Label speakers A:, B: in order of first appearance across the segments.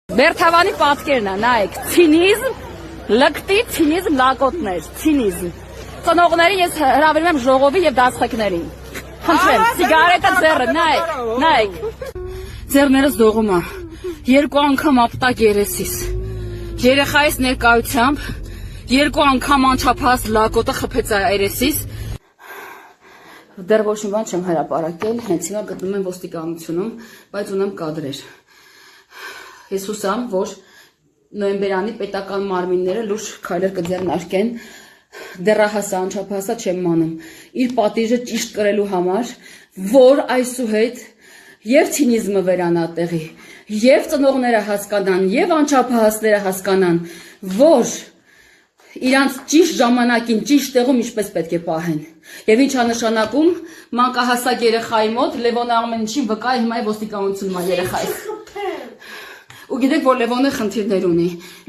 A: Բերթավանի պատկերն է, նայեք, ցինիզմ, լկտի, ցինիզմ, լակոտներ, ցինիզմ։ Ծնողներին ես հրավիրում եմ ժողովի եւ դասակներին։ Խնդրեմ, սիգարետը ձեռը, նայեք։ Ձեռներս դողում է։ Երկու անգամ ապտակ երեսիս։ Երեխայիս ներկայությամբ երկու անգամ անչափահաս լակոտը խփեց երեսիս։ Դեռ ոչ մի բան չեմ հրապարակել, հենց հիմա գտնում եմ ոստիկանությունում, բայց ունեմ կադրեր։ Ես հուսամ, որ նոյեմբերանի պետական մարմինները լուրջ քայլեր կձեռնարկեն, դեռահասա անչափահասա չեմ մանում, իր պատիժը ճիշտ կրելու համար, որ այսուհետ եւ ցինիզմը վերանա տեղի, եւ ծնողները հասկանան, եւ անչափահասները հասկանան, որ իրանց ճիշտ ժամանակին, ճիշտ տեղում ինչպես պետք է պահեն։ Եվ ինչ անշանակում մանկահասակ երեխայի մոտ Լևոնը ամեն ինչին վկա է, հիմա ոստիկանությունում է երեխայից։ Ու գիտեք, որ Լևոնը խնդիրներ ունի։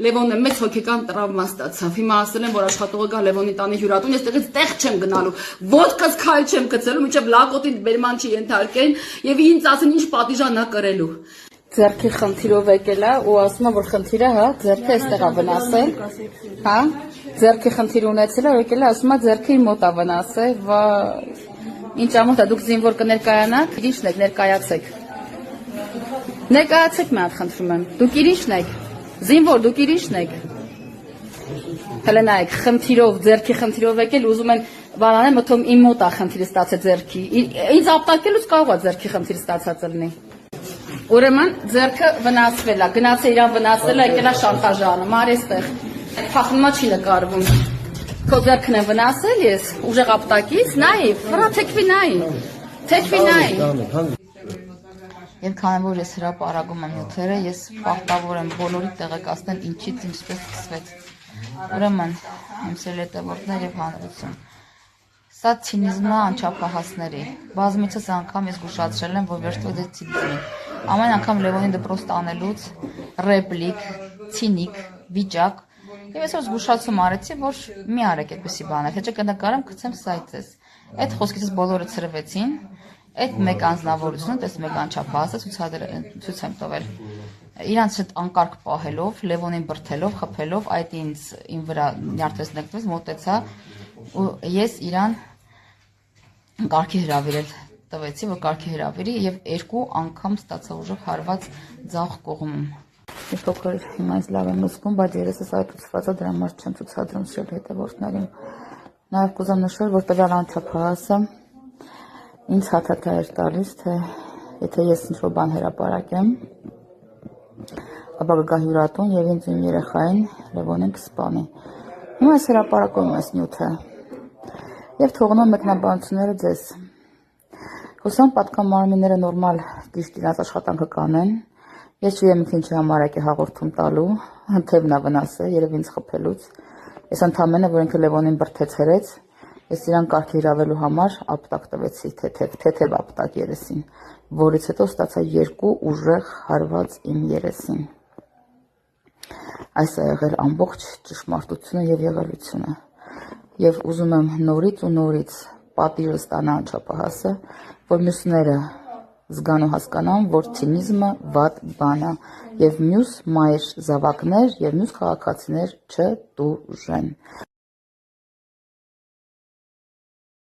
A: Լևոնը մեծ հոգեկան տրավմա ստացավ։ Հիմա ասել են, որ աշխատողը գա Լևոնի տանի հյուրատուն, ես տեղից տեղ չեմ գնալու։ Ոդկաս քայլ չեմ գցելու, մինչև լակոտին բերման չի ենթարկեն, եւ ինձ ասեն ինչ պատիժան է կրելու։ Ձերքի խնդիրով եկել է ու ասում է, որ խնդիրը, հա, ձերքը էստեղ է վնասել։ Հա, ձերքի խնդիր ունեցել է, եկել է, ասում է, ձերքը իմ մոտ է վնասել, վա ինչ ամոթ է, դուք զինվոր կներկայանաք, ինչն եք, ներկայացեք։ Ներկայացեք մի հատ խնդրում եմ, դուք իրիշն եք, զինվոր, դուք իրիշն եք։ Հələ նայեք, խնդիրով, ձերքի խնդիրով եկել, ուզում են բանանեն, մթում իմ մոտ է խնդիրը ստացել ձերքի, ինձ ապտակելուց կարող է ձերքի խնդիր ստացած լինի։ Ուրեմն ձերքը վնասվել է, գնացել իրան վնասել է, եկել է շանտաժ անում, արի այստեղ, փախնումա չի նկարվում։ Քո ձերքն եմ վնասել ես, ուժեղ ապտակից, նայի, վրա թեքվի նայի։ Եվ քանի որ ես հրապարակում եմ նյութերը, ես պարտավոր եմ բոլորի տեղեկացնել ինչից ինչպես սկսվեց։ Ուրեմն, իմ սիրելի հետևորդներ եւ հանրություն, սա ցինիզմն է անչափահասների։ Բազմիցս անգամ ես զգուշացրել եմ, որ վերջվեց ցինիզմին։ Ամեն անգամ Լևոնի դպրոց տանելուց ռեպլիկ, ցինիկ, վիճակ, եւ այսօր զգուշացում արեցի, որ մի արեք այդպեսի բաներ, թե չէ կնկարեմ, գցեմ սայթես։ Այդ խոսքից բոլորը ցրվեցին, այդ մեկ անձնավորությունը, տես մեկ անչափահասը ցույց եմ տվել։ Իրանց հետ անկարգ պահելով, Լևոնին բրթելով, խփելով, այդ իմ վրա նյարդվեց նկատվեց, մոտեցա ու ես իրան կարգի հրավիրել տվեցի, որ կարգի հրավիրի եւ երկու անգամ ստացա ուժով հարված ձախ կողմում։ Մի փոքր հիմա ինձ լավ եմ զգում, բայց երեսս այտուցված է, դրա համար չեմ ցուցադրում սիրելի հետևորդներին։ Նաեւ կուզեմ նշել, որ տվյալ անչափահասը ինձ հաթաթա էր տալիս, թե եթե ես ինչ-որ բան հրապարակեմ, ապա կգա հյուրատուն եւ ինձ իմ երեխային Լևոնին կսպանի։ Հիմա ես հրապարակում եմ այս նյութը եւ թողնում մեկնաբանությունները ձեզ։ Հուսամ պատկան մարմինները նորմալ ճիշտ իրաց աշխատանքը կանեն։ Ես չեմ ինչ համարակի հաղորդում տալու, թեւն է վնասը, երևի ինձ խփելուց։ Ես ընդամենը, որ ինքը Լևոնին բրթեցրեց, ես իրան կարգի հրավելու համար ապտակ տվեցի, թեթև ապտակ երեսին, որից հետո ստացա երկու ուժեղ հարված իմ երեսին։ Այս է եղել ամբողջ ճշմարտությունը եւ եղելությունը։ Եվ ուզում եմ նորից ու նորից պատիժը ստանա անչափահասը, որ մյուսները զգան ու հասկանան, որ ցինիզմը վատ բան է եւ մյուս մայր զավակներ եւ մյուս քաղաքացիներ չտուժեն։